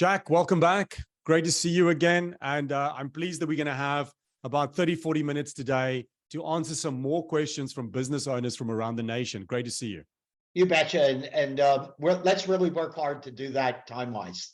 Jack, welcome back. Great to see you again. And I'm pleased that we're going to have about 30, 40 minutes today to answer some more questions from business owners from around the nation. Great to see you. You betcha. Let's really work hard to do that time-wise.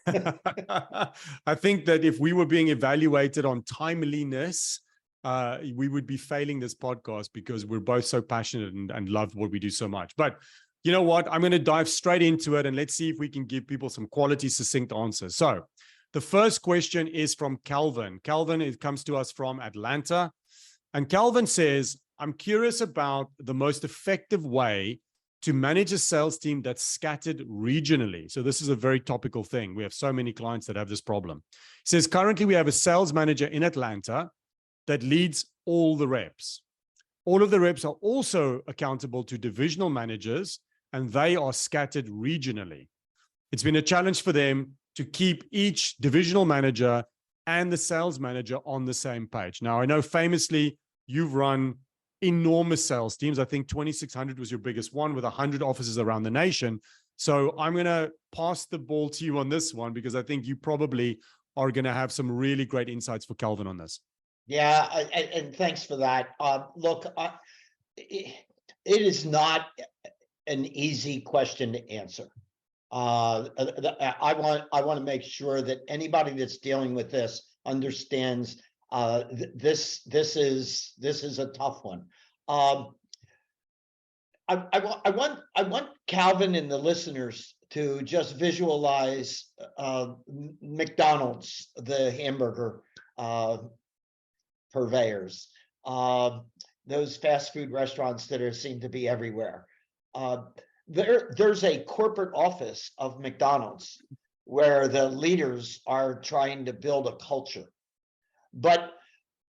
I think that if we were being evaluated on timeliness, we would be failing this podcast because we're both so passionate and love what we do so much. But you know what? I'm going to dive straight into it and let's see if we can give people some quality, succinct answers. So the first question is from Calvin. Calvin, it comes to us from Atlanta. And Calvin says, I'm curious about the most effective way to manage a sales team that's scattered regionally. So this is a very topical thing. We have so many clients that have this problem. He says, currently we have a sales manager in Atlanta that leads all the reps. All of the reps are also accountable to divisional managers, and they are scattered regionally. It's been a challenge for them to keep each divisional manager and the sales manager on the same page. Now, I know famously you've run enormous sales teams. I think 2,600 was your biggest one with 100 offices around the nation. So I'm going to pass the ball to you on this one because I think you probably are going to have some really great insights for Calvin on this. Yeah, and thanks for that. Look, it is not an easy question to answer. I want to make sure that anybody that's dealing with this understands this is a tough one. I want Calvin and the listeners to just visualize McDonald's, the hamburger purveyors, those fast food restaurants that seem to be everywhere. There's a corporate office of McDonald's where the leaders are trying to build a culture. But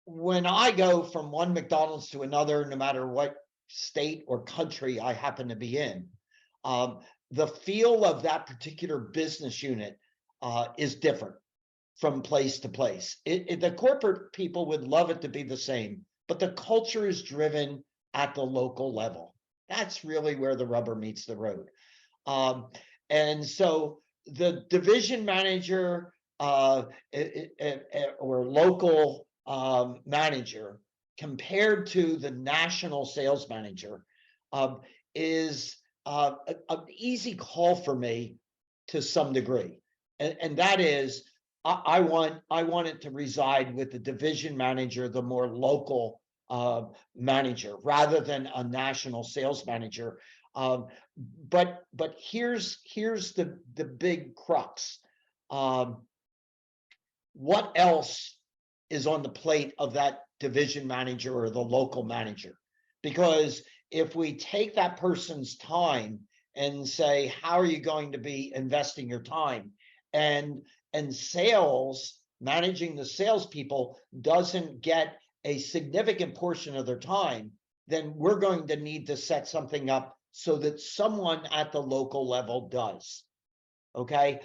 when I go from one McDonald's to another, no matter what state or country I happen to be in, the feel of that particular business unit is different from place to place. The corporate people would love it to be the same, but the culture is driven at the local level. That's really where the rubber meets the road. And so the division manager or local manager compared to the national sales manager is an easy call for me to some degree. And that is, I want it to reside with the division manager, the more local manager, rather than a national sales manager. But here's the big crux. What else is on the plate of that division manager or the local manager? Because if we take that person's time and say, how are you going to be investing your time? And sales, managing the salespeople doesn't get a significant portion of their time, then we're going to need to set something up so that someone at the local level does. Okay.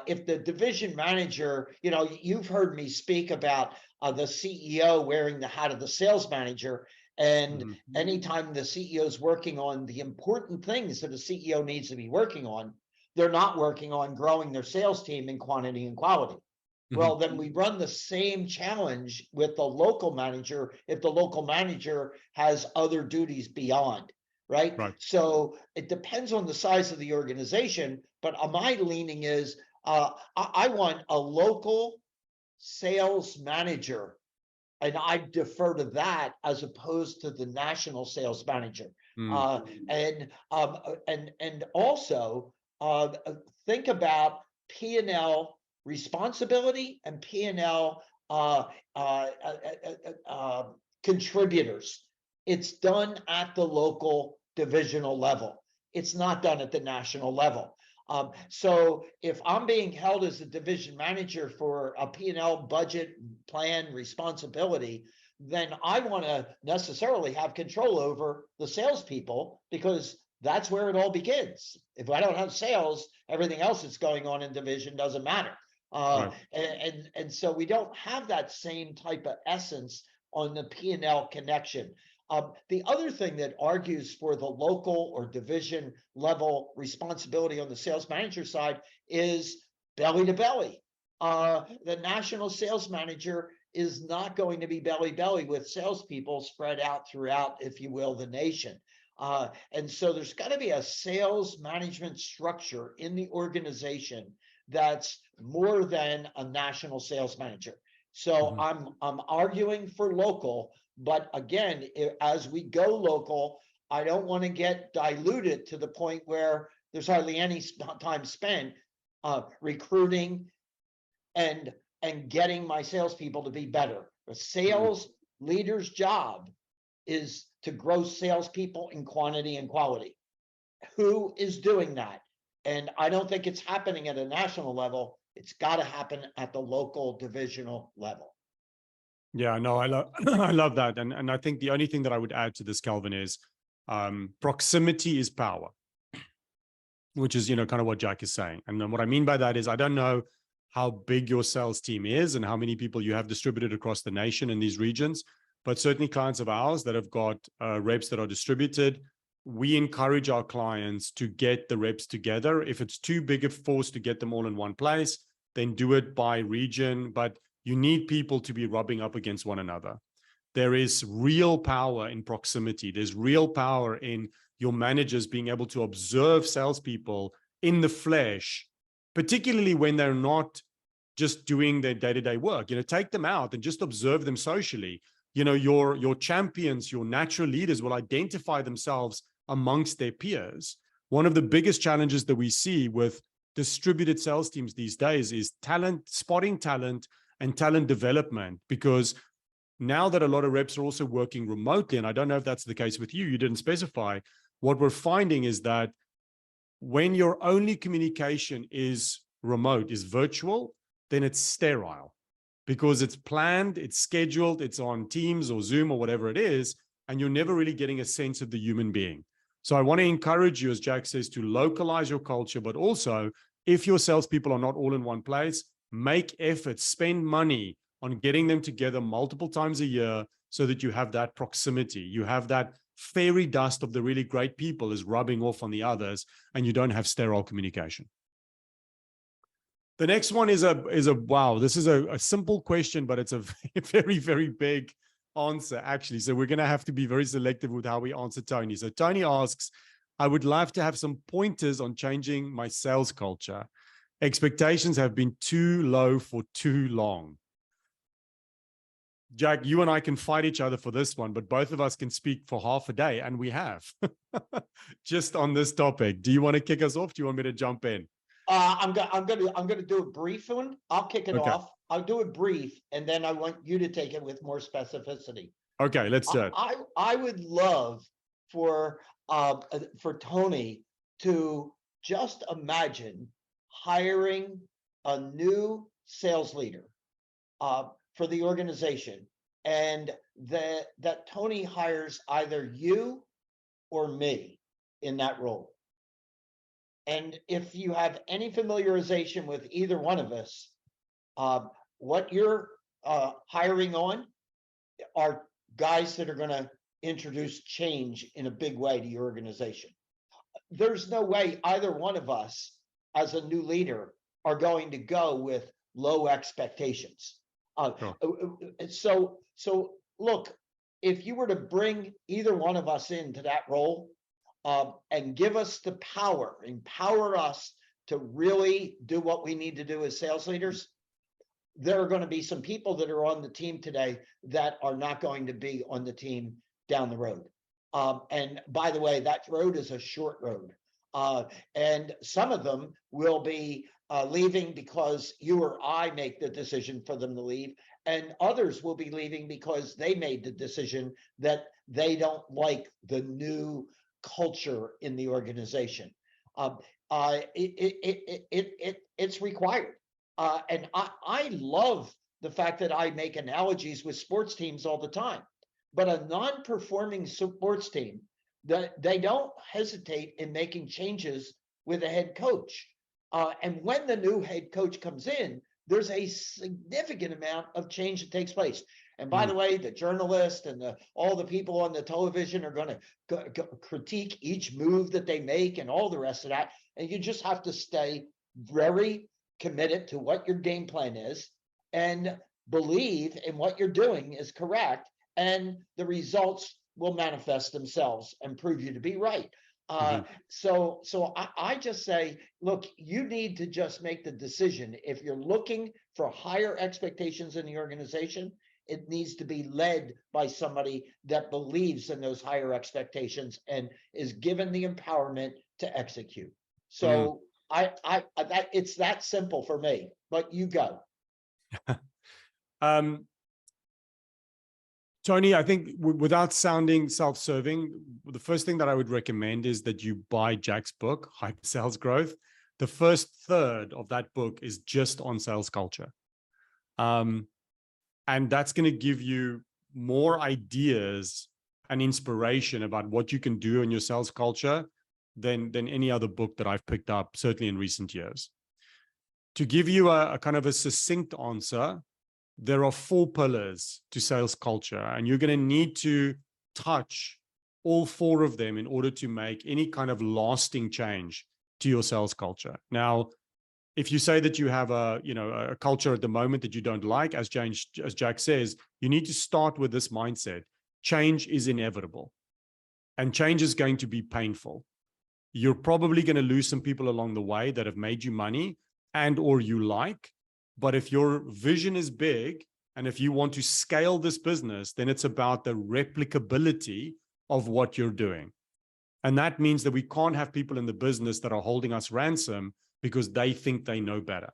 If the division manager, you've heard me speak about the CEO wearing the hat of the sales manager. And anytime the CEO is working on the important things that a CEO needs to be working on, they're not working on growing their sales team in quantity and quality. Well, then we run the same challenge with the local manager if the local manager has other duties beyond, right? So it depends on the size of the organization, but my leaning is I want a local sales manager, and I defer to that as opposed to the national sales manager. And also think about P&L responsibility and P&L contributors. It's done at the local divisional level. It's not done at the national level. So if I'm being held as a division manager for a P&L budget plan responsibility, then I want to necessarily have control over the salespeople because that's where it all begins. If I don't have sales, everything else that's going on in division doesn't matter. And so we don't have that same type of essence on the P&L connection. The other thing that argues for the local or division level responsibility on the sales manager side is belly to belly. The national sales manager is not going to be belly to belly with salespeople spread out throughout, if you will, the nation. And so there's got to be a sales management structure in the organization that's more than a national sales manager. So I'm arguing for local, but again, as we go local, I don't want to get diluted to the point where there's hardly any time spent recruiting and getting my salespeople to be better. A sales leader's job is to grow salespeople in quantity and quality. Who is doing that? And I don't think it's happening at a national level. It's got to happen at the local divisional level. Yeah, no, I love I love that. And I think the only thing that I would add to this, Calvin, is proximity is power, which is, kind of what Jack is saying. And then what I mean by that is, I don't know how big your sales team is and how many people you have distributed across the nation in these regions, but certainly clients of ours that have got reps that are distributed, we encourage our clients to get the reps together. If it's too big a force to get them all in one place, then do it by region, but you need people to be rubbing up against one another. There is real power in proximity. There's real power in your managers being able to observe salespeople in the flesh, particularly when they're not just doing their day-to-day work. Take them out and just observe them socially. Your champions, your natural leaders will identify themselves amongst their peers. One of the biggest challenges that we see with distributed sales teams these days is spotting talent and talent development, because now that a lot of reps are also working remotely, and I don't know if that's the case with you, you didn't specify, what we're finding is that when your only communication is remote, is virtual, then it's sterile, because it's planned, it's scheduled, it's on Teams or Zoom or whatever it is, and you're never really getting a sense of the human being. So I want to encourage you, as Jack says, to localize your culture, but also, if your salespeople are not all in one place, make efforts, spend money on getting them together multiple times a year so that you have that proximity. You have that fairy dust of the really great people is rubbing off on the others, and you don't have sterile communication. The next one is a wow, this is a simple question, but it's a very, very big answer, actually. So we're going to have to be very selective with how we answer Tony. So Tony asks, I would love to have some pointers on changing my sales culture. Expectations have been too low for too long. Jack, you and I can fight each other for this one, but both of us can speak for half a day, and we have just on this topic. Do you want to kick us off? Do you want me to jump in? I'm gonna do a brief one. I'll kick it off. I'll do it brief, and then I want you to take it with more specificity. Okay, let's do it. I would love for Tony to just imagine hiring a new sales leader for the organization, and that Tony hires either you or me in that role. And if you have any familiarization with either one of us, what you're hiring on are guys that are going to introduce change in a big way to your organization. There's no way either one of us as a new leader are going to go with low expectations. So look, if you were to bring either one of us into that role, and give us the power, empower us to really do what we need to do as sales leaders, there are going to be some people that are on the team today that are not going to be on the team down the road. And by the way, that road is a short road. And some of them will be leaving because you or I make the decision for them to leave. And others will be leaving because they made the decision that they don't like the new culture in the organization. It's required. And I love the fact that I make analogies with sports teams all the time, but a non-performing sports team, that they don't hesitate in making changes with a head coach. And when the new head coach comes in, there's a significant amount of change that takes place. And by the way, the journalists and all the people on the television are going to critique each move that they make and all the rest of that. And you just have to stay very committed to what your game plan is, and believe in what you're doing is correct, and the results will manifest themselves and prove you to be right. So I just say, look, you need to just make the decision. If you're looking for higher expectations in the organization, it needs to be led by somebody that believes in those higher expectations and is given the empowerment to execute. So I that it's that simple for me, but you go. Tony, I think without sounding self-serving, the first thing that I would recommend is that you buy Jack's book, Hyper Sales Growth. The first third of that book is just on sales culture. And that's going to give you more ideas and inspiration about what you can do in your sales culture than any other book that I've picked up, certainly in recent years. To give you a kind of a succinct answer, there are 4 pillars to sales culture, and you're going to need to touch all 4 of them in order to make any kind of lasting change to your sales culture. Now, if you say that you have a culture at the moment that you don't like, as Jack says, you need to start with this mindset. Change is inevitable, and change is going to be painful. You're probably going to lose some people along the way that have made you money and or you like. But if your vision is big and if you want to scale this business, then it's about the replicability of what you're doing. And that means that we can't have people in the business that are holding us ransom because they think they know better.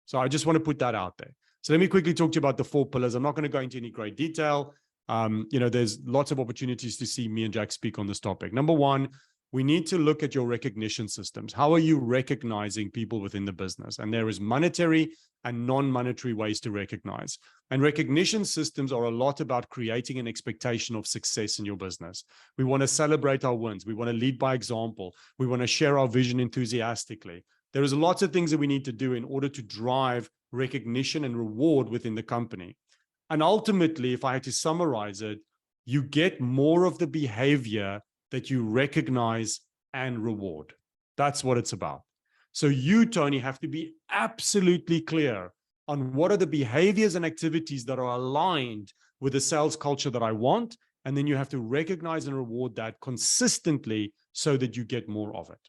So I just want to put that out there. So let me quickly talk to you about the 4 pillars. I'm not going to go into any great detail. There's lots of opportunities to see me and Jack speak on this topic. Number 1, we need to look at your recognition systems. How are you recognizing people within the business? And there is monetary and non-monetary ways to recognize. And recognition systems are a lot about creating an expectation of success in your business. We want to celebrate our wins. We want to lead by example. We want to share our vision enthusiastically. There is lots of things that we need to do in order to drive recognition and reward within the company. And ultimately, if I had to summarize it, you get more of the behavior that you recognize and reward. That's what it's about. So you, Tony, have to be absolutely clear on what are the behaviors and activities that are aligned with the sales culture that I want. And then you have to recognize and reward that consistently so that you get more of it.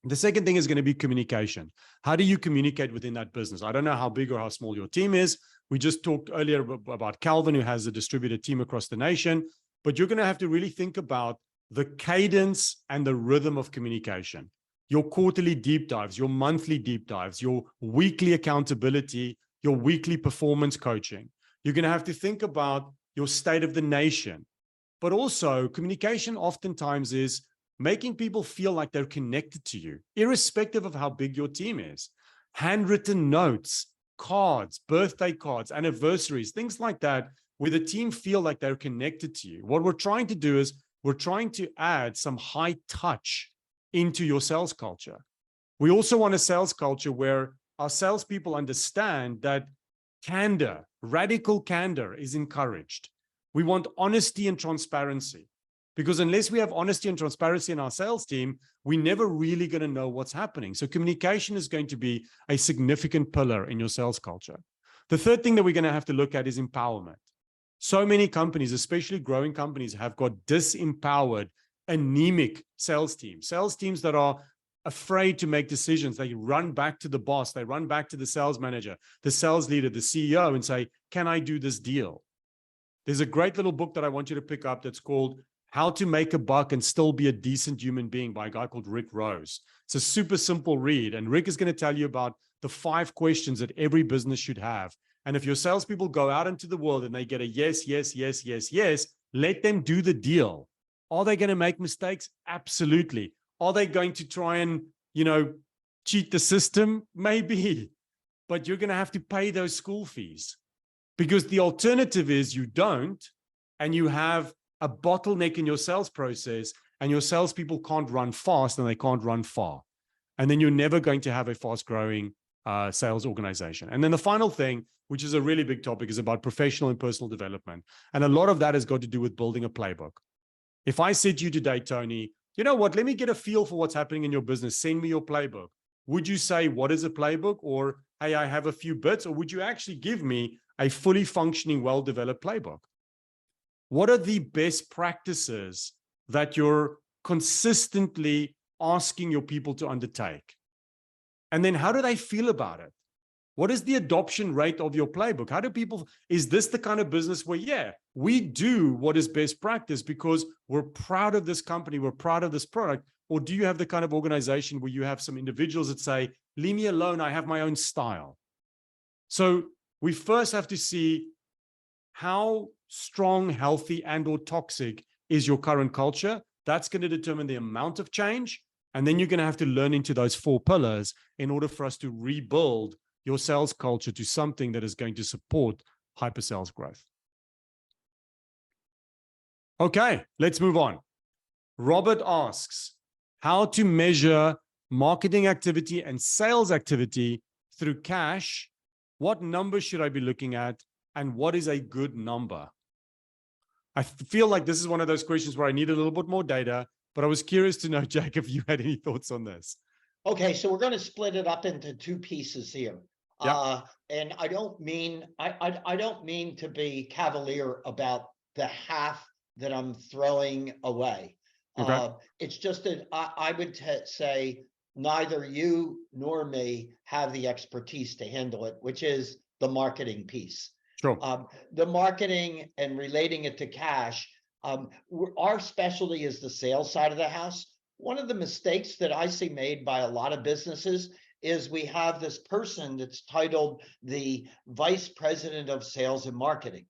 The second thing is going to be communication. How do you communicate within that business? I don't know how big or how small your team is. We just talked earlier about Calvin, who has a distributed team across the nation, but you're going to have to really think about the cadence and the rhythm of communication, your quarterly deep dives, your monthly deep dives, your weekly accountability, your weekly performance coaching. You're going to have to think about your state of the nation, but also communication oftentimes is making people feel like they're connected to you, irrespective of how big your team is. Handwritten notes, cards, birthday cards, anniversaries, things like that, where the team feel like they're connected to you. What we're trying to do is we're trying to add some high touch into your sales culture. We also want a sales culture where our salespeople understand that candor, radical candor is encouraged. We want honesty and transparency, because unless we have honesty and transparency in our sales team, we're never really going to know what's happening. So communication is going to be a significant pillar in your sales culture. The third thing that we're going to have to look at is empowerment. So many companies, especially growing companies, have got disempowered, anemic sales teams that are afraid to make decisions. They run back to the boss. They run back to the sales manager, the sales leader, the CEO, and say, can I do this deal? There's a great little book that I want you to pick up that's called How to Make a Buck and Still Be a Decent Human Being by a guy called Rick Rose. It's a super simple read. And Rick is going to tell you about the 5 questions that every business should have. And if your salespeople go out into the world and they get a yes, yes, yes, yes, yes, let them do the deal. Are they going to make mistakes? Absolutely. Are they going to try and, cheat the system? Maybe. But you're going to have to pay those school fees, because the alternative is you don't, and you have a bottleneck in your sales process, and your salespeople can't run fast and they can't run far. And then you're never going to have a fast-growing sales organization. And then the final thing, which is a really big topic, is about professional and personal development. And a lot of that has got to do with building a playbook. If I said to you today, Tony, you know what, let me get a feel for what's happening in your business. Send me your playbook. would you say, what is a playbook? Or, hey, I have a few bits, or would you actually give me a fully functioning, well-developed playbook? What are the best practices that you're consistently asking your people to undertake? And then how do they feel about it? What is the adoption rate of your playbook? How do people, is this the kind of business where, yeah, we do what is best practice because we're proud of this company, we're proud of this product? Or do you have the kind of organization where you have some individuals that say, leave me alone, I have my own style? So we first have to see how strong, healthy, and or toxic is your current culture. That's going to determine the amount of change. And then you're going to have to learn into those 4 pillars in order for us to rebuild your sales culture to something that is going to support hyper sales growth. Okay, let's move on. Robert asks, how to measure marketing activity and sales activity through cash? What number should I be looking at? And what is a good number? I feel like this is one of those questions where I need a little bit more data, but I was curious to know, Jack, if you had any thoughts on this. Okay, so we're going to split it up into 2 pieces here. Yeah. And I don't mean I don't mean to be cavalier about the half that I'm throwing away. Okay. It's just that I would say neither you nor me have the expertise to handle it, which is the marketing piece. Sure. The marketing and relating it to cash. Our specialty is the sales side of the house. One of the mistakes that I see made by a lot of businesses is we have this person that's titled the Vice President of Sales and Marketing.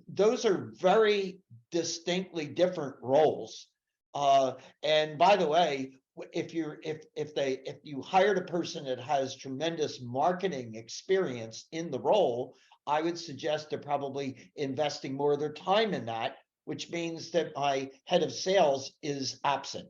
Those are very distinctly different roles. And by the way, if you hired a person that has tremendous marketing experience in the role, I would suggest they're probably investing more of their time in that, which means that my head of sales is absent.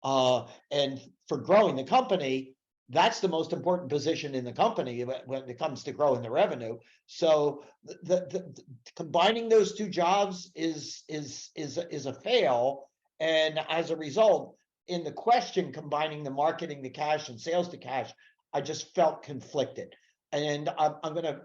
And for growing the company, that's the most important position in the company when it comes to growing the revenue. So the combining those 2 jobs is a fail. And as a result, in the question, combining the marketing to cash and sales to cash, I just felt conflicted. And I'm gonna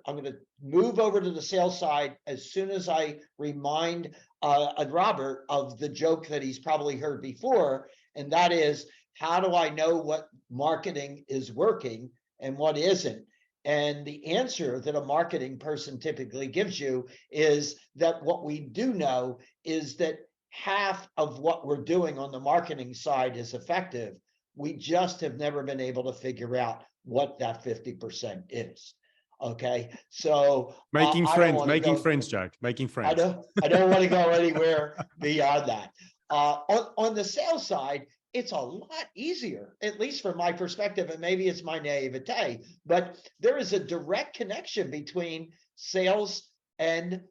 move over to the sales side as soon as I remind Robert of the joke that he's probably heard before, and that is, how do I know what marketing is working and what isn't? And the answer that a marketing person typically gives you is that what we do know is that half of what we're doing on the marketing side is effective. We just have never been able to figure out what that 50% is. Okay, so making friends, Jack, making friends. I don't want to go anywhere beyond that. On the sales side, it's a lot easier, at least from my perspective, and maybe it's my naivete, but there is a direct connection between sales and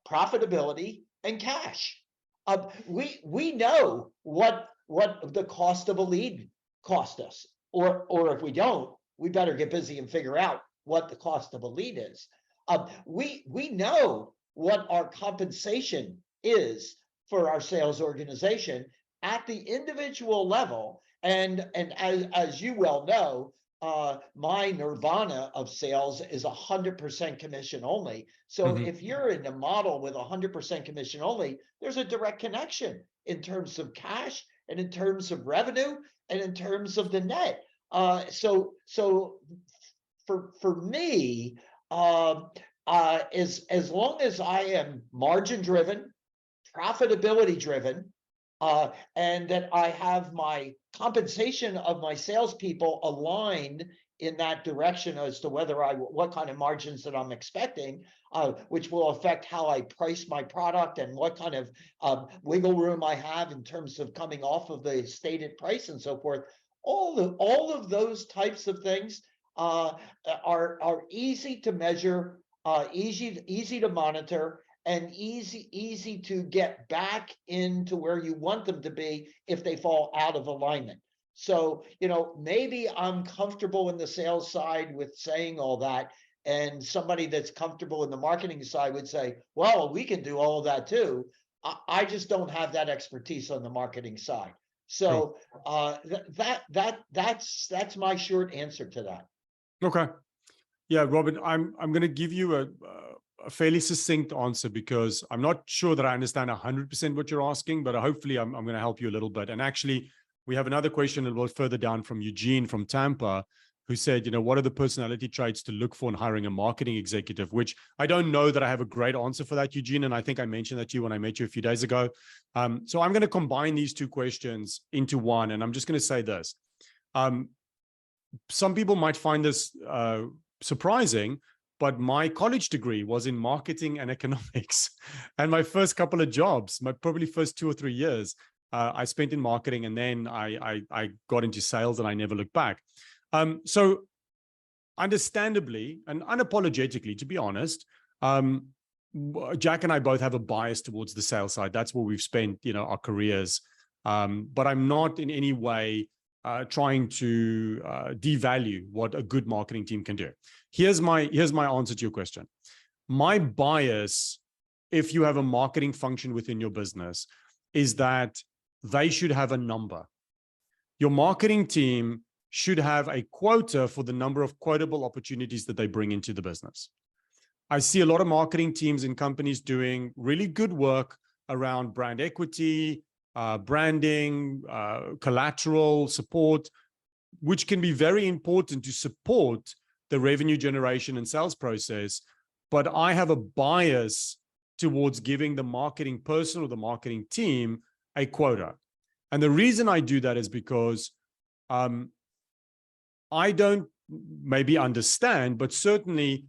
profitability and cash. We know what the cost of a lead cost us, or if we don't, we better get busy and figure out what the cost of a lead is. We know what our compensation is for our sales organization at the individual level, and as you well know, my nirvana of sales is 100% commission only. So if you're in a model with 100% commission only, there's a direct connection in terms of cash and in terms of revenue and in terms of the net. So for me, as long as I am margin driven, profitability driven, and that I have my compensation of my salespeople aligned in that direction as to what kind of margins that I'm expecting, which will affect how I price my product and what kind of wiggle room I have in terms of coming off of the stated price and so forth. All of those types of things are easy to measure, easy to monitor, and easy to get back into where you want them to be if they fall out of alignment. So, maybe I'm comfortable in the sales side with saying all that, and somebody that's comfortable in the marketing side would say, well, we can do all of that too. I just don't have that expertise on the marketing side. So that's my short answer to that. Okay. Yeah, Robert, I'm going to give you a fairly succinct answer because I'm not sure that I understand 100% what you're asking, but hopefully I'm going to help you a little bit. And actually, we have another question a little further down from Eugene from Tampa, who said, what are the personality traits to look for in hiring a marketing executive? Which I don't know that I have a great answer for that, Eugene. And I think I mentioned that to you when I met you a few days ago. So I'm going to combine these two questions into one. And I'm just going to say this. Some people might find this surprising, but my college degree was in marketing and economics. And my first couple of jobs, my probably first 2 or 3 years, I spent in marketing, and then I got into sales and I never looked back. So understandably and unapologetically, to be honest, Jack and I both have a bias towards the sales side. That's where we've spent, our careers. But I'm not in any way trying to devalue what a good marketing team can do. Here's my answer to your question. My bias, if you have a marketing function within your business, is that they should have a number. Your marketing team should have a quota for the number of quotable opportunities that they bring into the business. I see a lot of marketing teams in companies doing really good work around brand equity, branding, collateral support, which can be very important to support the revenue generation and sales process. But I have a bias towards giving the marketing person or the marketing team a quota. And the reason I do that is because I don't maybe understand, but certainly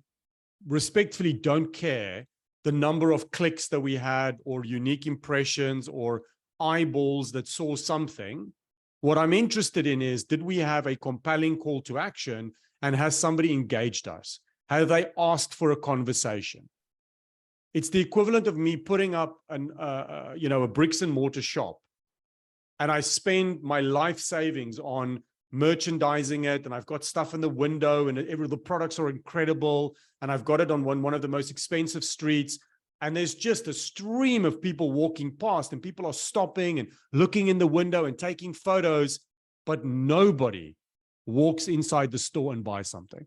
respectfully don't care the number of clicks that we had or unique impressions or eyeballs that saw something. What I'm interested in is, did we have a compelling call to action, and has somebody engaged us? Have they asked for a conversation? It's the equivalent of me putting up a bricks and mortar shop, and I spend my life savings on merchandising it, and I've got stuff in the window, and the products are incredible, and I've got it on one of the most expensive streets, and there's just a stream of people walking past, and people are stopping and looking in the window and taking photos, but nobody walks inside the store and buys something.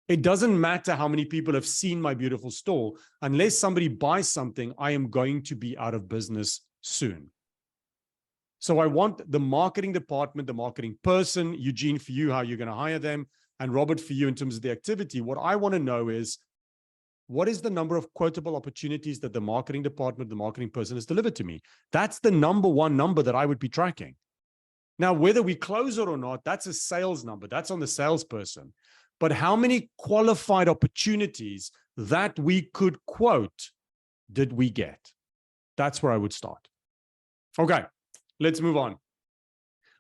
It doesn't matter how many people have seen my beautiful store. Unless somebody buys something, I am going to be out of business soon. So I want the marketing department, the marketing person, Eugene, for you, how you're going to hire them, and Robert, for you in terms of the activity. What I want to know is, what is the number of quotable opportunities that the marketing department, the marketing person has delivered to me? That's the number one number that I would be tracking. Now, whether we close it or not, that's a sales number. That's on the salesperson. But how many qualified opportunities that we could quote did we get? That's where I would start. Okay. Let's move on.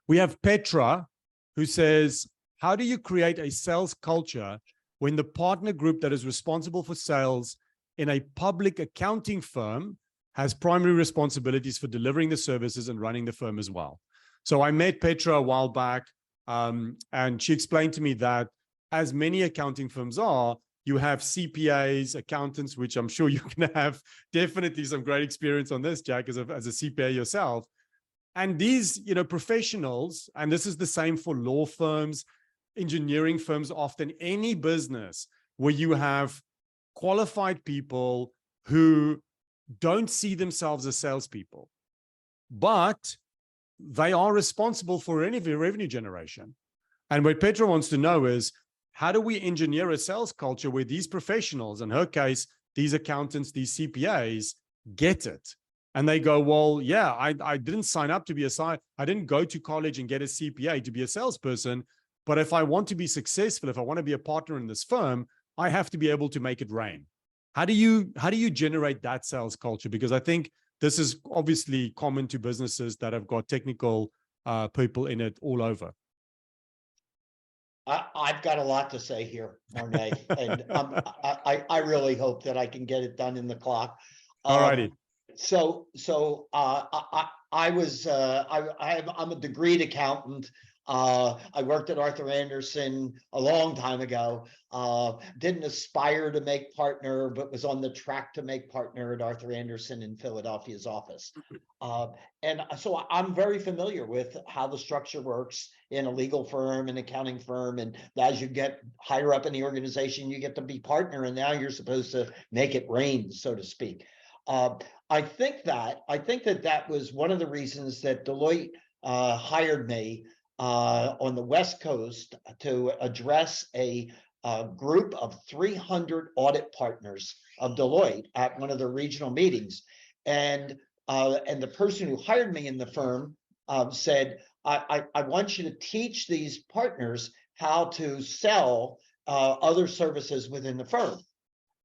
We have Petra, who says, how do you create a sales culture when the partner group that is responsible for sales in a public accounting firm has primary responsibilities for delivering the services and running the firm as well? So I met Petra a while back, and she explained to me that, as many accounting firms are, you have CPAs, accountants, which I'm sure you're going to have definitely some great experience on this, Jack, as a CPA yourself. And these, professionals, and this is the same for law firms, engineering firms, often any business where you have qualified people who don't see themselves as salespeople, but they are responsible for any revenue generation. And what Petra wants to know is, how do we engineer a sales culture where these professionals, in her case, these accountants, these CPAs, get it? And they go, well, yeah, I didn't sign up to be I didn't go to college and get a CPA to be a salesperson. But if I want to be successful, if I want to be a partner in this firm, I have to be able to make it rain. How do you generate that sales culture? Because I think this is obviously common to businesses that have got technical people in it all over. I've got a lot to say here, Morné, and I really hope that I can get it done in the clock. All righty. I'm a degreed accountant. I worked at Arthur Andersen a long time ago. Didn't aspire to make partner, but was on the track to make partner at Arthur Andersen in Philadelphia's office. And so I'm very familiar with how the structure works in a legal firm, an accounting firm. And as you get higher up in the organization, you get to be partner, and now you're supposed to make it rain, so to speak. I think that was one of the reasons that Deloitte hired me on the West Coast to address a group of 300 audit partners of Deloitte at one of the regional meetings. And the person who hired me in the firm said, I want you to teach these partners how to sell other services within the firm.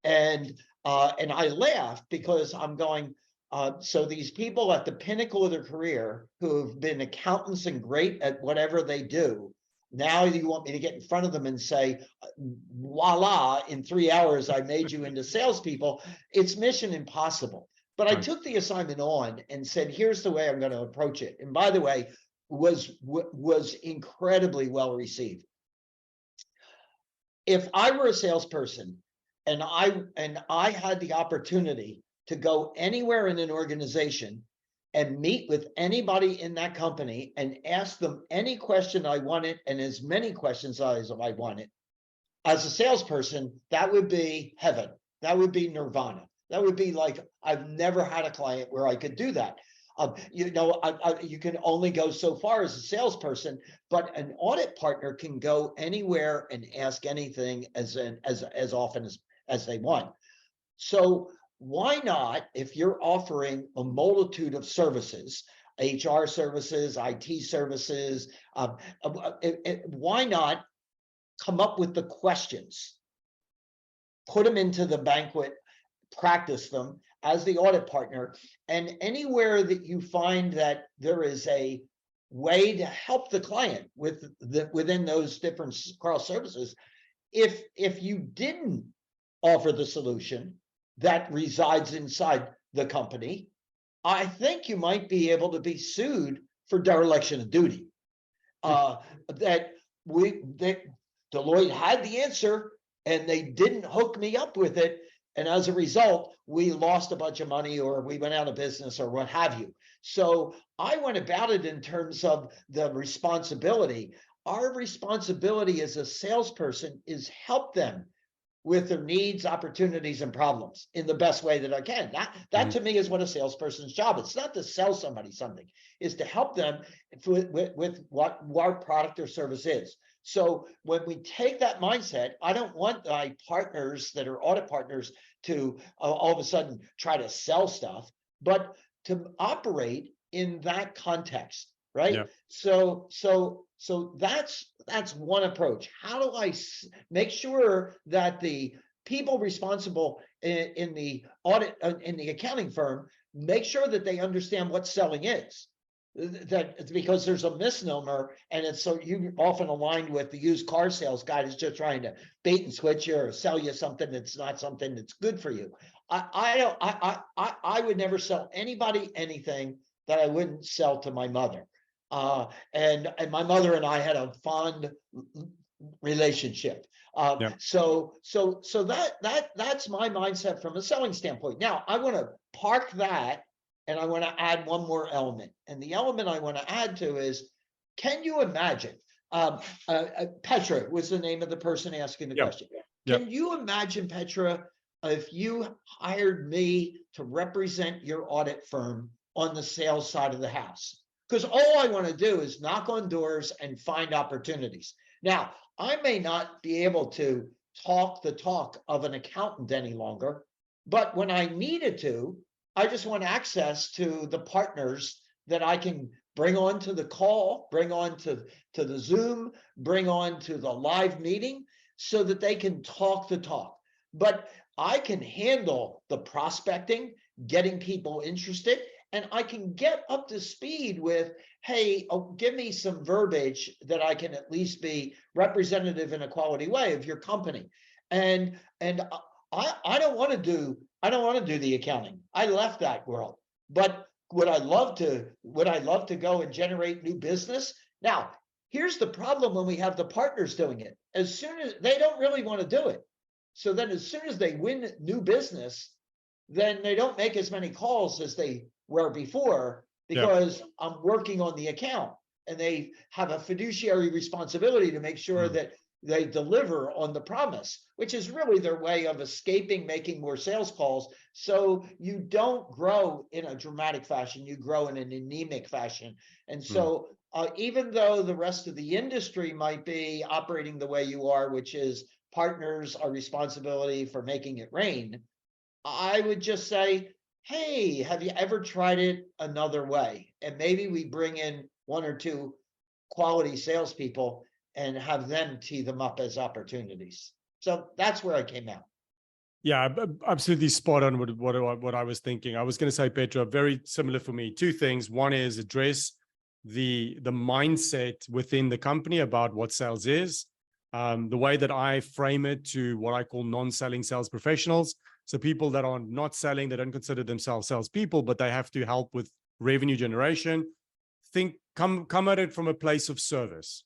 And I laughed because I'm going, so these people at the pinnacle of their career who've been accountants and great at whatever they do, now you want me to get in front of them and say, voila, in 3 hours, I made you into salespeople. It's mission impossible. But I took the assignment on and said, here's the way I'm going to approach it. And by the way, was incredibly well received. If I were a salesperson and I had the opportunity to go anywhere in an organization and meet with anybody in that company and ask them any question I wanted and as many questions as I wanted, as a salesperson, that would be heaven. That would be nirvana. That would be like, I've never had a client where I could do that. You can only go so far as a salesperson, but an audit partner can go anywhere and ask anything as often as they want. So why not, if you're offering a multitude of services, HR services, IT services, why not come up with the questions, put them into the banquet, practice them as the audit partner, and anywhere that you find that there is a way to help the client within those different cross services, if you didn't offer the solution that resides inside the company, I think you might be able to be sued for dereliction of duty. That Deloitte had the answer and they didn't hook me up with it. And as a result, we lost a bunch of money or we went out of business or what have you. So I went about it in terms of the responsibility. Our responsibility as a salesperson is help them with their needs, opportunities, and problems in the best way that I can. That to me is what a salesperson's job is. It's not to sell somebody something, is to help them with what product or service is. So when we take that mindset, I don't want my partners that are audit partners to all of a sudden try to sell stuff, but to operate in that context, right? Yeah. So that's one approach. How do I make sure that the people responsible in the audit, in the accounting firm, make sure that they understand what selling is? That because there's a misnomer, and it's so you often aligned with the used car sales guy who's just trying to bait and switch you or sell you something that's not something that's good for you. I would never sell anybody anything that I wouldn't sell to my mother. And my mother and I had a fond relationship. So that's my mindset from a selling standpoint. Now I want to park that. And I want to add one more element. And the element I want to add to is, can you imagine, Petra was the name of the person asking the question. Can you imagine, Petra, if you hired me to represent your audit firm on the sales side of the house? Because all I want to do is knock on doors and find opportunities. Now, I may not be able to talk the talk of an accountant any longer, but when I needed to, I just want access to the partners that I can bring on to the call, bring on to the Zoom, bring on to the live meeting so that they can talk the talk. But I can handle the prospecting, getting people interested, and I can get up to speed with, hey, give me some verbiage that I can at least be representative in a quality way of your company. And I don't want to do the accounting. I left that world. But would I love to go and generate new business? Now, Here's the problem when we have the partners doing it. As soon as they don't really want to do it. So then as soon as they win new business, then they don't make as many calls as they were before because I'm working on the account, and they have a fiduciary responsibility to make sure that they deliver on the promise, which is really their way of escaping making more sales calls. So you don't grow in a dramatic fashion, you grow in an anemic fashion. And so even though the rest of the industry might be operating the way you are, which is partners are responsibility for making it rain, I would just say, hey, have you ever tried it another way? And maybe we bring in one or two quality salespeople and have them tee them up as opportunities. So that's where I came out. Yeah, absolutely spot on what I was thinking. I was going to say, Petra, very similar for me. Two things. One is address the mindset within the company about what sales is. The way that I frame it to what I call non-selling sales professionals. So people that are not selling, they don't consider themselves salespeople, but they have to help with revenue generation. Come at it from a place of service.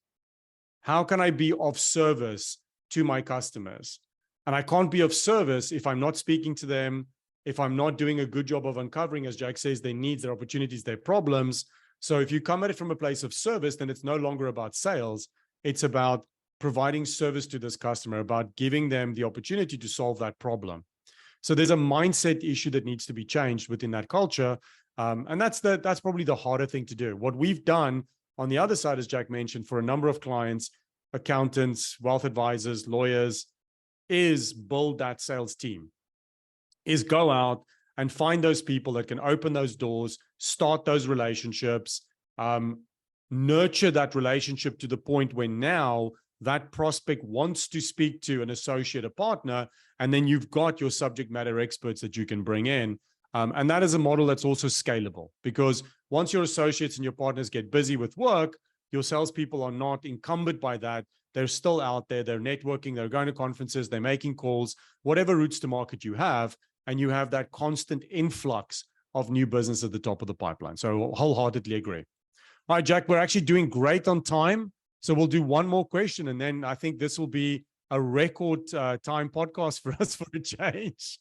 How can I be of service to my customers? And I can't be of service if I'm not speaking to them, if I'm not doing a good job of uncovering, as Jack says, their needs, their opportunities, their problems. So if you come at it from a place of service, then it's no longer about sales. It's about providing service to this customer, about giving them the opportunity to solve that problem. So there's a mindset issue that needs to be changed within that culture. And that's probably the harder thing to do. What we've done on the other side, as Jack mentioned, for a number of clients, accountants, wealth advisors, lawyers, is build that sales team, is go out and find those people that can open those doors, start those relationships, nurture that relationship to the point where now that prospect wants to speak to an associate, a partner, and then you've got your subject matter experts that you can bring in. And that is a model that's also scalable, because once your associates and your partners get busy with work, your salespeople are not encumbered by that. They're still out there, they're networking, they're going to conferences, they're making calls, whatever routes to market you have, and you have that constant influx of new business at the top of the pipeline. So wholeheartedly agree. All right, Jack, we're actually doing great on time. So we'll do one more question, and then I think this will be a record time podcast for us for a change.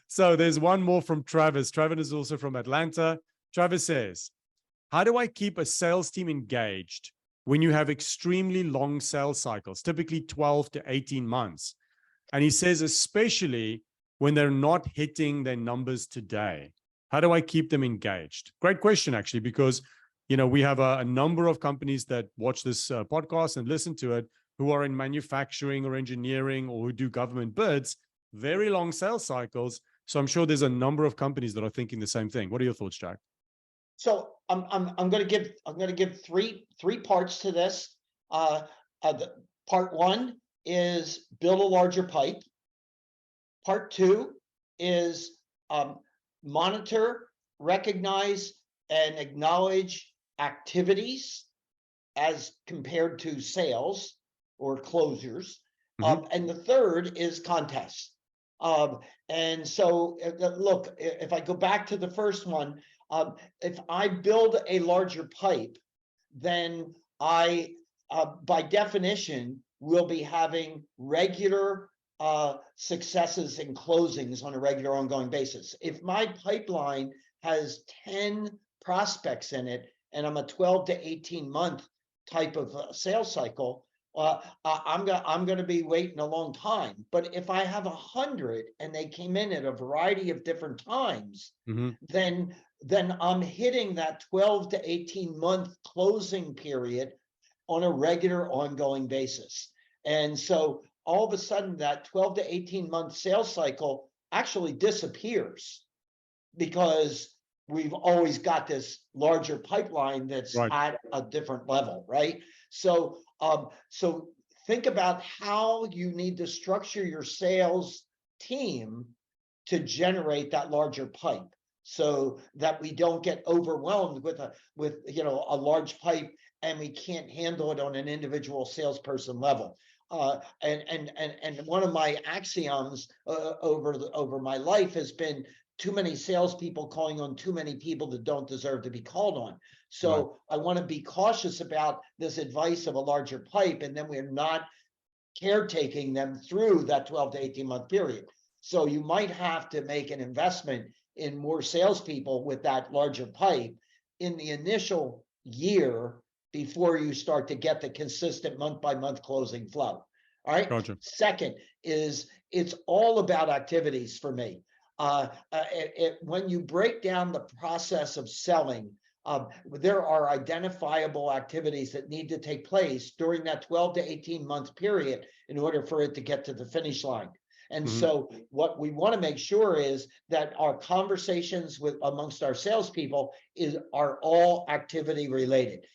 So there's one more from Travis. Travis is also from Atlanta. Travis says, how do I keep a sales team engaged when you have extremely long sales cycles, typically 12 to 18 months? And he says, especially when they're not hitting their numbers today. How do I keep them engaged? Great question, actually, because we have a number of companies that watch this podcast and listen to it who are in manufacturing or engineering or who do government bids, very long sales cycles. So I'm sure there's a number of companies that are thinking the same thing. What are your thoughts, Jack? So I'm going to give three parts to this. Part one is build a larger pipe. Part two is monitor, recognize, and acknowledge activities as compared to sales or closures. And the third is contests. And so look, if I go back to the first one, if I build a larger pipe, then I, by definition, will be having regular successes and closings on a regular ongoing basis. If my pipeline has 10 prospects in it, and I'm a 12 to 18 month type of sales cycle, I'm going to be waiting a long time. But if I have 100 and they came in at a variety of different times, then I'm hitting that 12 to 18 month closing period on a regular ongoing basis. And so all of a sudden that 12 to 18 month sales cycle actually disappears, because we've always got this larger pipeline that's at a different level, right? So, so think about how you need to structure your sales team to generate that larger pipe, so that we don't get overwhelmed with a large pipe and we can't handle it on an individual salesperson level. And one of my axioms over my life has been too many salespeople calling on too many people that don't deserve to be called on. So I want to be cautious about this advice of a larger pipe, and then we're not caretaking them through that 12 to 18 month period. So you might have to make an investment in more salespeople with that larger pipe in the initial year before you start to get the consistent month by month closing flow. All right. Gotcha. Second is it's all about activities for me. When you break down the process of selling, there are identifiable activities that need to take place during that 12 to 18 month period in order for it to get to the finish line. And so what we want to make sure is that our conversations with amongst our salespeople are all activity related.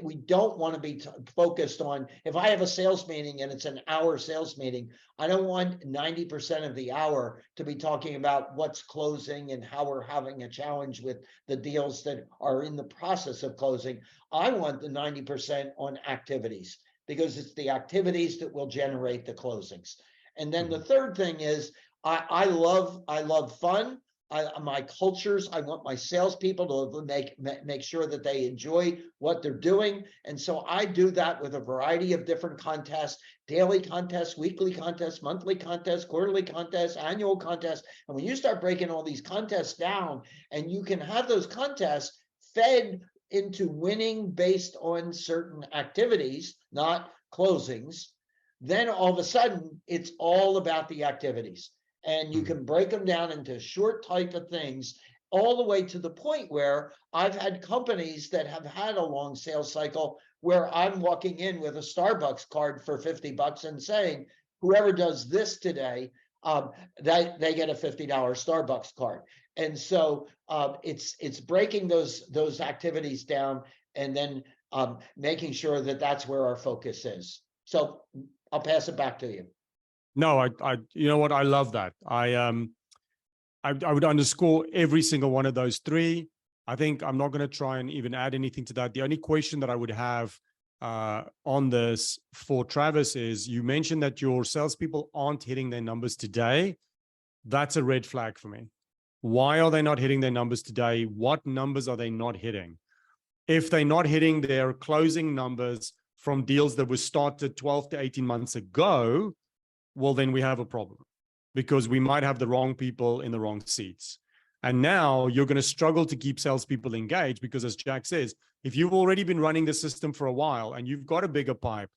We don't want to be focused on, if I have a sales meeting and it's an hour sales meeting, I don't want 90% of the hour to be talking about what's closing and how we're having a challenge with the deals that are in the process of closing. I want the 90% on activities, because it's the activities that will generate the closings. And then the third thing is I love fun. My cultures, I want my salespeople to make sure that they enjoy what they're doing. And so I do that with a variety of different contests, daily contests, weekly contests, monthly contests, quarterly contests, annual contests. And when you start breaking all these contests down, and you can have those contests fed into winning based on certain activities, not closings, then all of a sudden it's all about the activities. And you can break them down into short type of things, all the way to the point where I've had companies that have had a long sales cycle where I'm walking in with a Starbucks card for $50 and saying, whoever does this today, they get a $50 Starbucks card. And so it's breaking those activities down, and then making sure that that's where our focus is. So I'll pass it back to you. No, you know what? I love that. I would underscore every single one of those three. I think I'm not going to try and even add anything to that. The only question that I would have on this for Travis is, you mentioned that your salespeople aren't hitting their numbers today. That's a red flag for me. Why are they not hitting their numbers today? What numbers are they not hitting? If they're not hitting their closing numbers from deals that were started 12 to 18 months ago, well, then we have a problem, because we might have the wrong people in the wrong seats. And now you're going to struggle to keep salespeople engaged, because as Jack says, if you've already been running the system for a while and you've got a bigger pipe,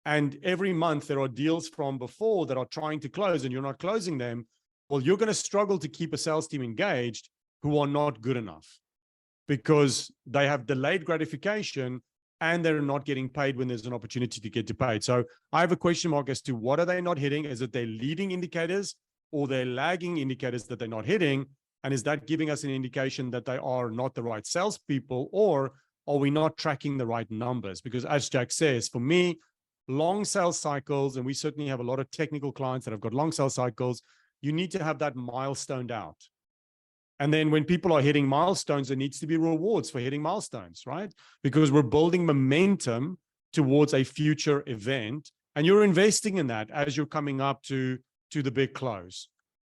and every month there are deals from before that are trying to close and you're not closing them, well, you're going to struggle to keep a sales team engaged who are not good enough, because they have delayed gratification and they're not getting paid when there's an opportunity to get paid. So I have a question mark as to what are they not hitting? Is it their leading indicators or their lagging indicators that they're not hitting? And is that giving us an indication that they are not the right salespeople, or are we not tracking the right numbers? Because as Jack says, for me, long sales cycles, and we certainly have a lot of technical clients that have got long sales cycles, you need to have that milestoned out. And then when people are hitting milestones, there needs to be rewards for hitting milestones, right? Because we're building momentum towards a future event, and you're investing in that as you're coming up to the big close.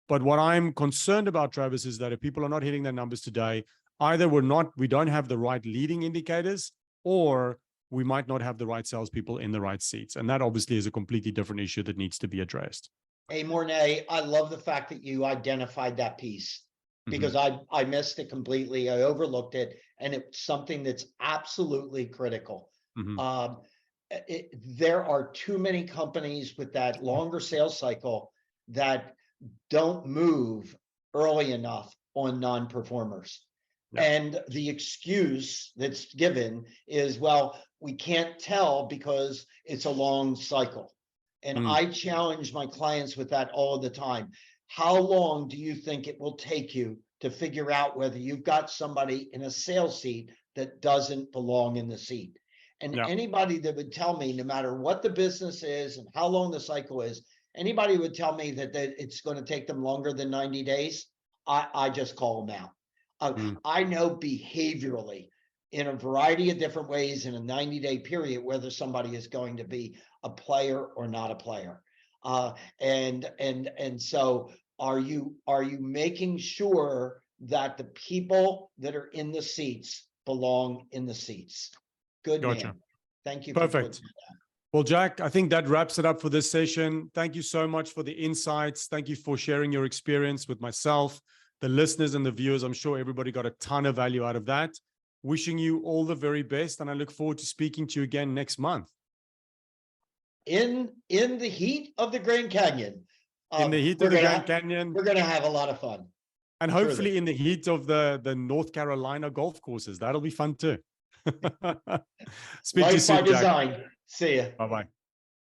But what I'm concerned about, Travis, is that if people are not hitting their numbers today, either we don't have the right leading indicators, or we might not have the right salespeople in the right seats. And that obviously is a completely different issue that needs to be addressed. Hey, Morné, I love the fact that you identified that piece, because I missed it completely. I overlooked it, and it's something that's absolutely critical. There are too many companies with that longer sales cycle that don't move early enough on non-performers. Yeah. And the excuse that's given is, well, we can't tell because it's a long cycle. And I challenge my clients with that all the time. How long do you think it will take you to figure out whether you've got somebody in a sales seat that doesn't belong in the seat? And anybody that would tell me, no matter what the business is and how long the cycle is, anybody would tell me that it's going to take them longer than 90 days, I just call them out. I know behaviorally, in a variety of different ways, in a 90-day period, whether somebody is going to be a player or not a player. And so Are you making sure that the people that are in the seats belong in the seats? Good Gotcha. man. Thank you for Perfect. putting that. Well, Jack, I think that wraps it up for this session. Thank you so much for the insights. Thank you for sharing your experience with myself, the listeners and the viewers. I'm sure everybody got a ton of value out of that. Wishing you all the very best, and I look forward to speaking to you again next month. In the heat of the Grand Canyon. In the heat of the Grand Canyon. We're going to have a lot of fun. And hopefully in the heat of the North Carolina golf courses. That'll be fun too. Speak to you Life by soon, Jack. design. See ya. Bye-bye.